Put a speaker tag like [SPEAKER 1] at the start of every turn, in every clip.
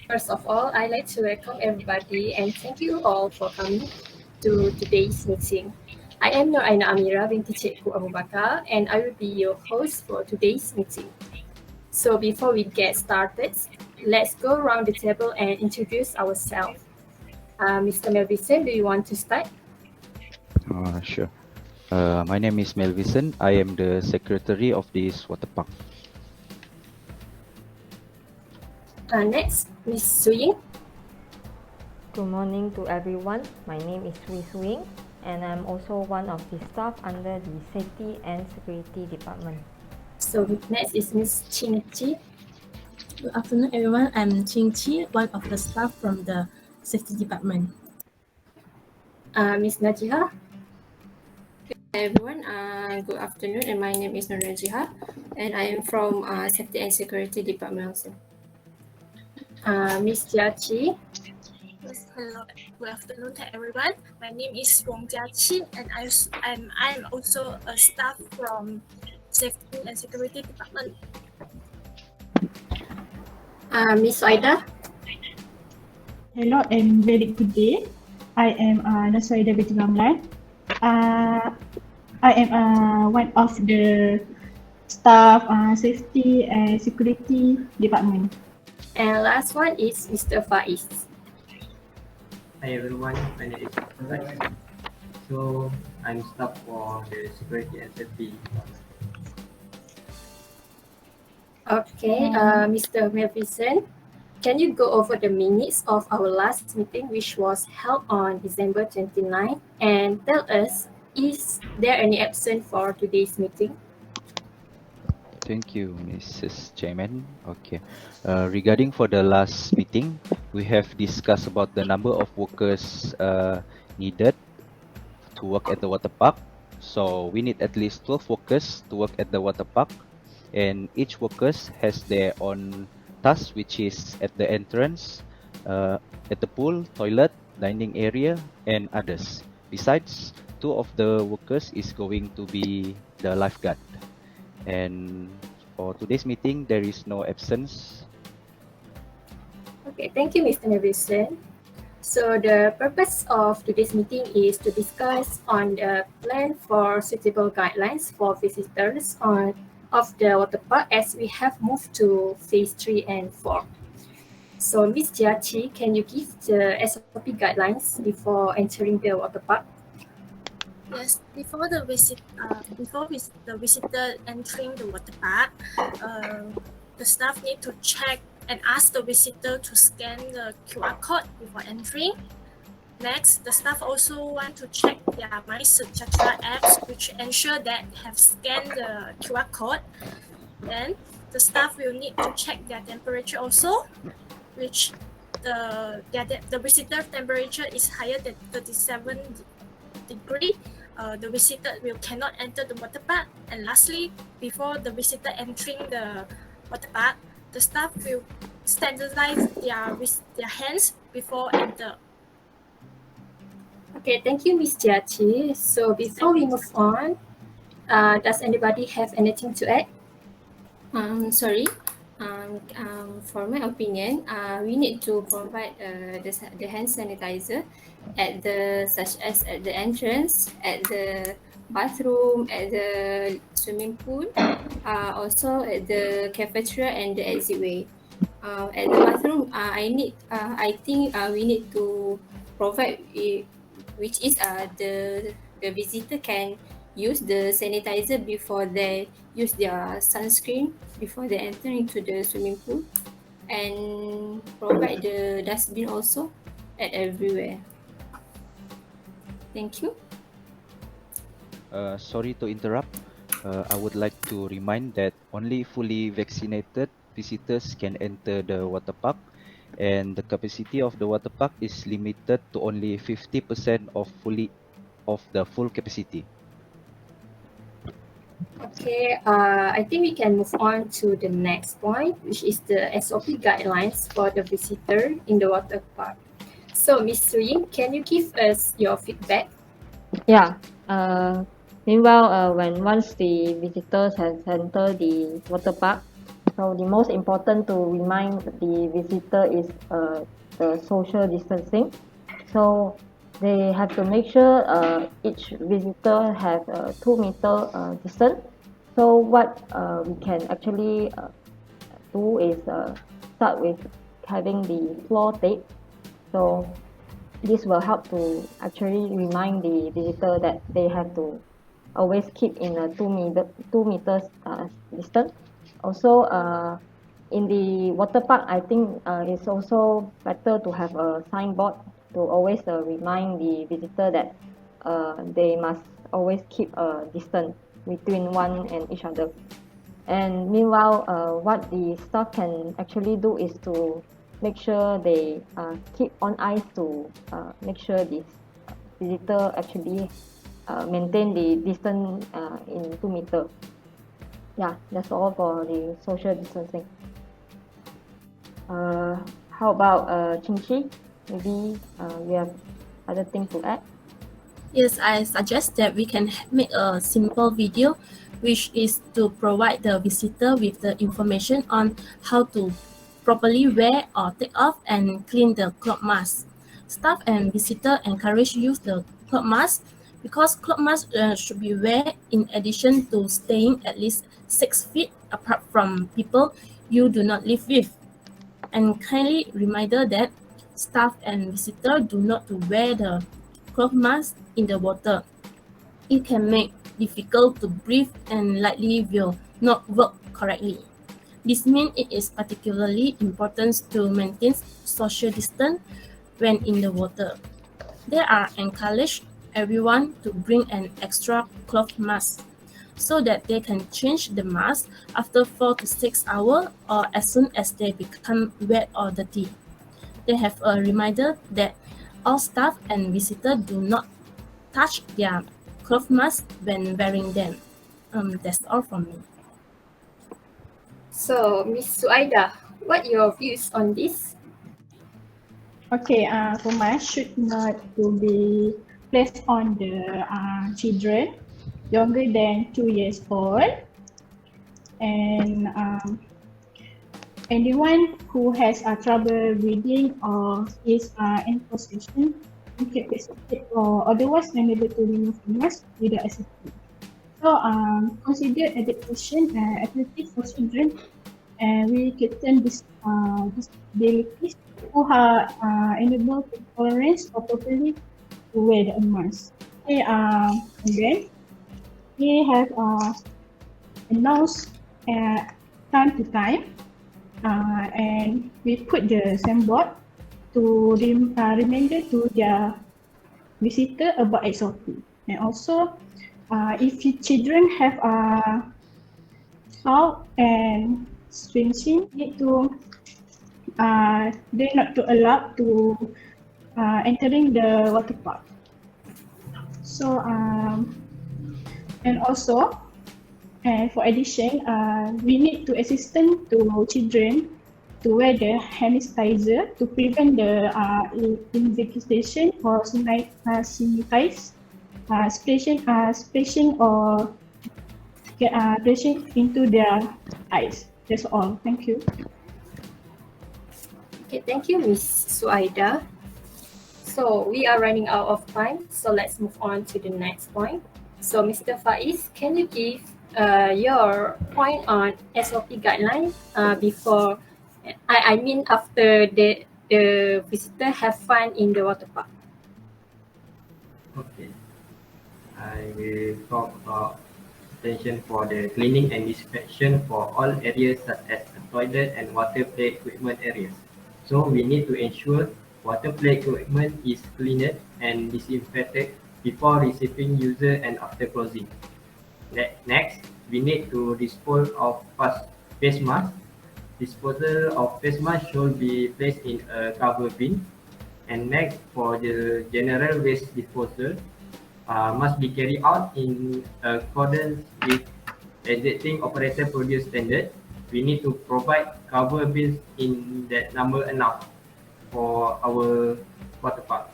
[SPEAKER 1] First of all, I'd like to welcome everybody and thank you all for coming to today's meeting. I am Nur Aina Amira binti Cikgu Abu Bakar and I will be your host for today's meeting. So before we get started, let's go around the table and introduce ourselves. Mr. Melvison, do you want to start?
[SPEAKER 2] Sure. My name is Melvison. I am the secretary of this water park.
[SPEAKER 1] Next, Ms. Suying.
[SPEAKER 3] Good morning to everyone. My name is Wee Suing and I'm also one of the staff under the Safety and Security Department.
[SPEAKER 1] So next is Ms. Ching Chi.
[SPEAKER 4] Good afternoon, everyone. I'm Ching Chi, one of the staff from the Safety Department.
[SPEAKER 1] Ms. Najiha.
[SPEAKER 5] Hi everyone, good afternoon, and my name is Nur Najiha, and I am from Safety and Security Department also.
[SPEAKER 1] Ms. Jia Chi.
[SPEAKER 6] Yes, hello, good afternoon to everyone. My name is Wong Jia Qi, and I'm also a staff from Safety and Security Department.
[SPEAKER 1] Ms. Aida.
[SPEAKER 7] Hello and very good day. I am Naswaida binti Ramlan. I am one of the staff safety and security department.
[SPEAKER 1] And last one is Mr. Faiz.
[SPEAKER 8] Hi everyone, my name is Faiz. So I'm staff for the security and safety.
[SPEAKER 1] Okay, Mr. Melvison, can you go over the minutes of our last meeting, which was held on December 29, and tell us, is there any absent for today's meeting?
[SPEAKER 2] Thank you, Mrs. Chairman. Okay. Regarding for the last meeting, we have discussed about the number of workers needed to work at the water park. So we need at least 12 workers to work at the water park, and each workers has their own task, which is at the entrance, at the pool, toilet, dining area, and others. Besides, 2 of the workers is going to be the lifeguard. And for today's meeting, there is no absence.
[SPEAKER 1] Okay, thank you, Mr. Melvison. So the purpose of today's meeting is to discuss on the plan for suitable guidelines for visitors of the water park as we have moved to phase 3 and 4. So Ms. Jiachi, can you give the SOP guidelines before entering the water park?
[SPEAKER 6] Yes, before the visitor entering the water park, the staff need to check and ask the visitor to scan the QR code before entering. Next, the staff also want to check their MySejahtera apps, which ensure that they have scanned the QR code. Then, the staff will need to check their temperature also, which the visitor temperature is higher than 37 degree. The visitor cannot enter the water park. And lastly, before the visitor entering the water park, the staff will sterilize their hands before enter.
[SPEAKER 1] Okay, thank you, Ms. Jiachi. So before we move on, does anybody have anything to add?
[SPEAKER 5] Sorry. For my opinion, we need to provide the hand sanitizer such as at the entrance, at the bathroom, at the swimming pool, also at the cafeteria and the exitway. At the bathroom, I think we need to provide which is the visitor can use the sanitizer before they use their sunscreen before they enter into the swimming pool, and provide the dustbin also at everywhere. Thank you.
[SPEAKER 2] Sorry to interrupt. I would like to remind that only fully vaccinated visitors can enter the water park, and the capacity of the water park is limited to only 50% of the full capacity.
[SPEAKER 1] Okay, I think we can move on to the next point, which is the SOP guidelines for the visitor in the water park. So, Ms. Suying, can you give us your feedback?
[SPEAKER 3] Yeah. Meanwhile, once the visitors has entered the water park, So the most important to remind the visitor is the social distancing. So they have to make sure each visitor have a 2 meter distance. So what we can actually do is start with having the floor tape. So this will help to actually remind the visitor that they have to always keep in a 2 meters distance. Also, in the water park, I think it's also better to have a signboard to always remind the visitor that they must always keep a distance between one and each other. And meanwhile, what the staff can actually do is to make sure they keep on eyes to make sure this visitor actually maintain the distance in 2 meter. Yeah, that's all for the social distancing. How about Chinchi? Maybe you have other thing to add?
[SPEAKER 4] Yes, I suggest that we can make a simple video which is to provide the visitor with the information on how to properly wear or take off and clean the cloth mask. Staff and visitor encourage use the cloth mask because cloth mask should be wear in addition to staying at least 6 feet apart from people you do not live with. And kindly reminder that staff and visitor do not to wear the cloth mask in the water. It can make difficult to breathe and likely will not work correctly. This means it is particularly important to maintain social distance when in the water. They are encouraged everyone to bring an extra cloth mask so that they can change the mask after 4 to 6 hours or as soon as they become wet or dirty. They have a reminder that all staff and visitors do not touch their cloth mask when wearing them. That's all from me.
[SPEAKER 1] So, Miss Suaida, what your views on this?
[SPEAKER 7] Okay, for my should not to be placed on the children younger than 2 years old, and anyone who has trouble reading or is in possession, incapacitated or otherwise unable to remove the mask without assistance. So, consider adaptation activity for children and with certain disabilities who are unable to tolerate or properly to wear the mask. Okay, and then we have announced time to time, and we put the signboard to reminder to their visitor about SOP. And also, if your children have salt and swimsuit, need to they're not to allowed to entering the water park. So and also, and for addition, we need to assistant to children to wear the hand sanitizer to prevent the infection or sanitize splashing or splashing into their eyes. That's all. Thank you.
[SPEAKER 1] Okay, thank you, Miss Suaida. So we are running out of time, so let's move on to the next point. So Mr. Faiz, can you give your point on SOP guideline before, I mean after the visitor have fun in the water park?
[SPEAKER 8] Okay. I will talk about attention for the cleaning and disinfection for all areas such as the toilet and water play equipment areas. So we need to ensure water play equipment is cleaned and disinfected before receiving user and after closing. Next, we need to dispose of face mask. Disposal of face mask should be placed in a cover bin. And next, for the general waste disposal, must be carried out in accordance with existing operator produce standard. We need to provide cover bins in that number enough for our water park.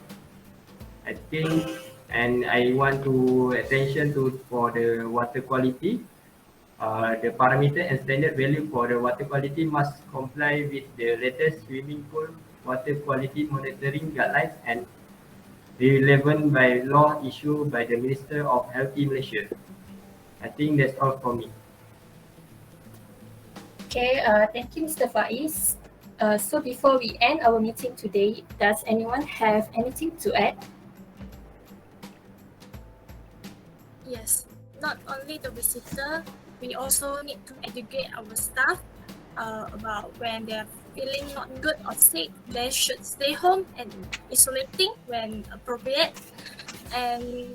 [SPEAKER 8] I think, and I want to attention to for the water quality. The parameter and standard value for the water quality must comply with the latest swimming pool water quality monitoring guidelines and relevant by law issued by the Minister of Health Malaysia. I think that's all for me.
[SPEAKER 1] Okay, thank you, Mr. Faiz. So before we end our meeting today, does anyone have anything to add?
[SPEAKER 6] Yes, not only the visitor, we also need to educate our staff about when they're feeling not good or sick, they should stay home and isolating when appropriate. And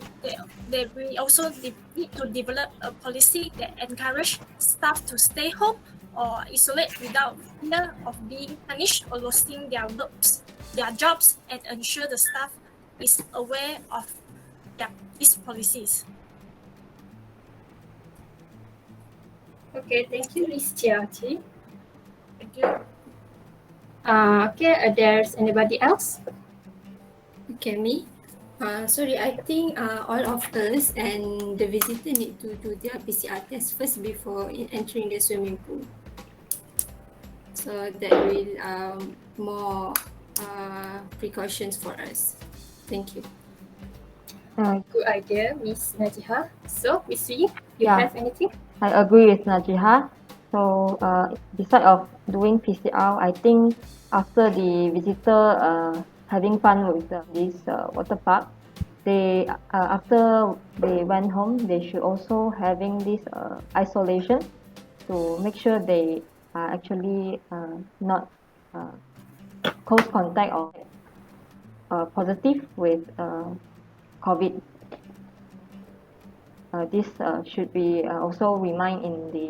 [SPEAKER 6] we also need to develop a policy that encourage staff to stay home or isolate without fear of being punished or losing their jobs, and ensure the staff is aware of these policies.
[SPEAKER 1] Okay, thank you, Ms. Chiachi.
[SPEAKER 6] Thank you.
[SPEAKER 1] Okay, there's anybody else?
[SPEAKER 5] Okay, me. Sorry, I think all of us and the visitor need to do their PCR test first before entering the swimming pool. So that will more precautions for us. Thank you.
[SPEAKER 1] Good idea, Miss Najiha. So, Miss Wee, you
[SPEAKER 3] Yeah.
[SPEAKER 1] have anything?
[SPEAKER 3] I agree with Najiha. So, beside of doing PCR, I think after the visitor having fun with this water park, they after they went home, they should also having this isolation to make sure they are actually not close contact or positive with COVID. This should be also remind in the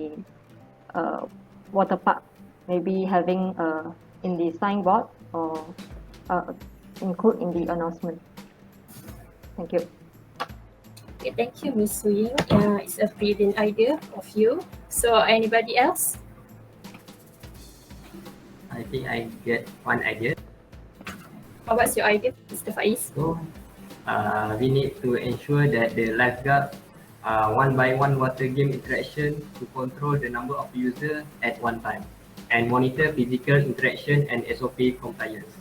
[SPEAKER 3] water park, maybe having in the signboard or include in the announcement. Thank you.
[SPEAKER 1] Okay, thank you, Miss Wee. It's a brilliant idea of you. So, anybody else?
[SPEAKER 8] I think I get one idea.
[SPEAKER 1] What's your idea, Mr. Faiz?
[SPEAKER 8] So we need to ensure that the lifeguard one by one water game interaction to control the number of users at one time and monitor physical interaction and SOP compliance.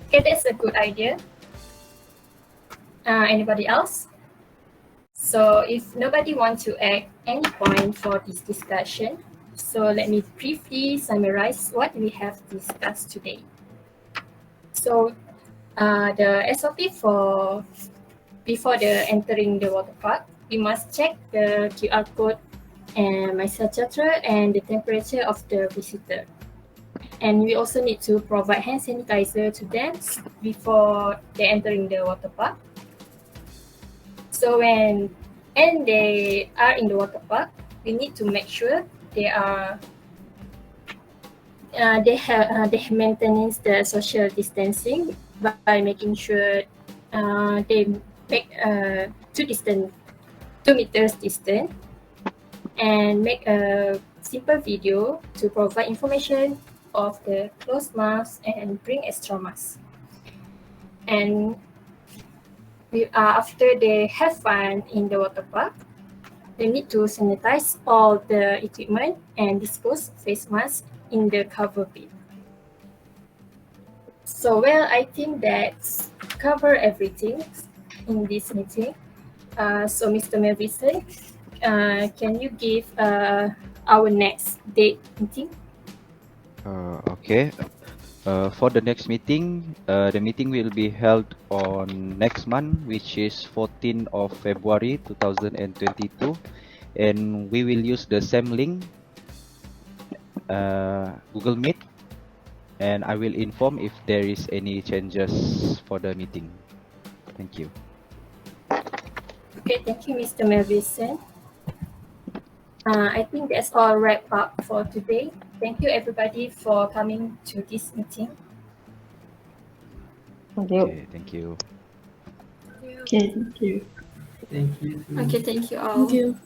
[SPEAKER 1] Okay, that's a good idea. Anybody else? So if nobody wants to add any point for this discussion, so let me briefly summarize what we have discussed today. So the SOP for before the entering the water park, we must check the QR code and MySejahtera and the temperature of the visitor. And we also need to provide hand sanitizer to them before they entering the water park. So when they are in the water park, we need to make sure they maintain the social distancing by making sure they make 2 meters distance, and make a simple video to provide information of the closed mask and bring extra mask. And after they have fun in the water park, they need to sanitize all the equipment and dispose face masks in the cover bin. So, well, I think that's cover everything in this meeting. So, Mr. Melvison, can you give our next date meeting?
[SPEAKER 2] Okay. For the next meeting, the meeting will be held on next month, which is 14th of February 2022, and we will use the same link, Google Meet, and I will inform if there is any changes for the meeting. Thank you.
[SPEAKER 1] Okay, thank you, Mr. Melvison. I think that's all wrap up for today. Thank you, everybody, for coming to this meeting.
[SPEAKER 3] Thank you.
[SPEAKER 2] Okay, thank you.
[SPEAKER 6] Thank you.
[SPEAKER 7] Okay, thank you.
[SPEAKER 8] Thank you.
[SPEAKER 5] Okay, thank you all.
[SPEAKER 4] Thank you.